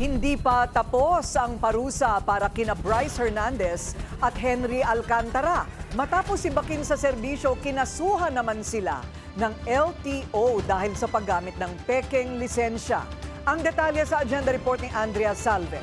Hindi pa tapos ang parusa para kina Bryce Hernandez at Henry Alcantara. Matapos ibakin sa serbisyo, kinasuhan naman sila ng LTO dahil sa paggamit ng pekeng lisensya. Ang detalye sa agenda report ni Andrea Salve.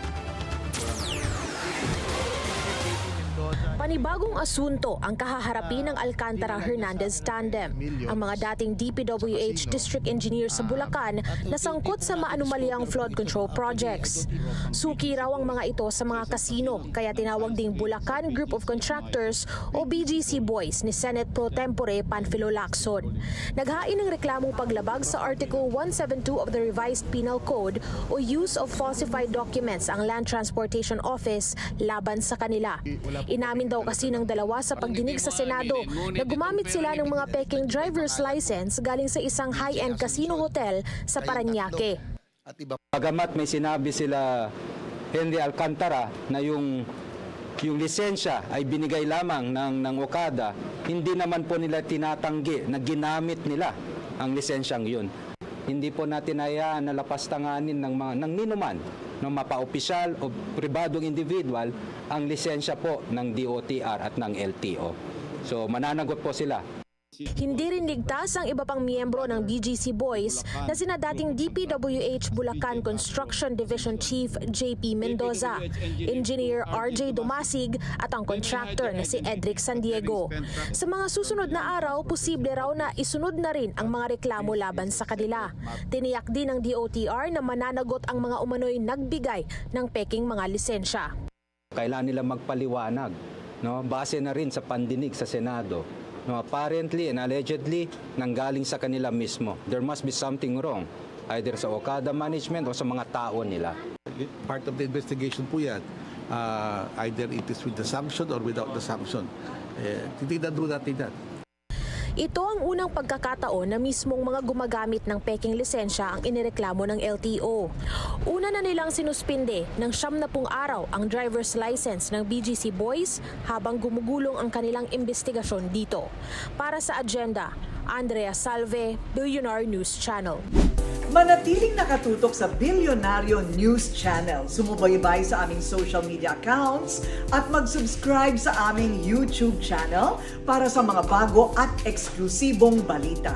Panibagong asunto ang kahaharapin ng Alcantara-Hernandez tandem. Ang mga dating DPWH District Engineer sa Bulacan na sangkot sa maanumalyang flood control projects. Suki raw ang mga ito sa mga kasino, kaya tinawag ding Bulacan Group of Contractors o BGC Boys ni Senate Pro Tempore Panfilo Lacson. Naghain ng reklamong paglabag sa Article 172 of the Revised Penal Code o use of falsified documents ang Land Transportation Office laban sa kanila. Inamin daw kasi ng dalawa sa pagdinig sa Senado na gumamit sila ng mga peking driver's license galing sa isang high-end casino hotel sa Parañaque. Bagamat may sinabi sila Henry Alcantara na yung lisensya ay binigay lamang ng Okada, hindi naman po nila tinatanggi na ginamit nila ang lisensyang yun. Hindi po natin hayaan na lapastanganin ng ninuman, ng mapa-opisyal o pribadong individual ang lisensya po ng DOTR at ng LTO. So mananagot po sila. Hindi rin ligtas ang iba pang miyembro ng BGC Boys na sina dating DPWH Bulacan Construction Division Chief JP Mendoza, Engineer RJ Dumasig at ang contractor na si Edric San Diego. Sa mga susunod na araw, posible raw na isunod na rin ang mga reklamo laban sa kanila. Tiniyak din ng DOTR na mananagot ang mga umano'y nagbigay ng peking mga lisensya. Kailangan nila magpaliwanag, no? Base na rin sa pandinig sa Senado. No, apparently and allegedly nanggaling sa kanila mismo. There must be something wrong, either sa Okada management o sa mga tao nila. Part of the investigation po yan, either it is with the sanction or without the sanction. Titignan po natin yan. Ito ang unang pagkakataon na mismong mga gumagamit ng peking lisensya ang inireklamo ng LTO. Una na nilang sinuspinde ng 70 araw ang driver's license ng BGC Boys habang gumugulong ang kanilang investigasyon dito. Para sa agenda, Andrea Salve, Billionaire News Channel. Manatiling nakatutok sa Billionario News Channel. Sumubaybay sa aming social media accounts at mag-subscribe sa aming YouTube channel para sa mga bago at eksklusibong balita.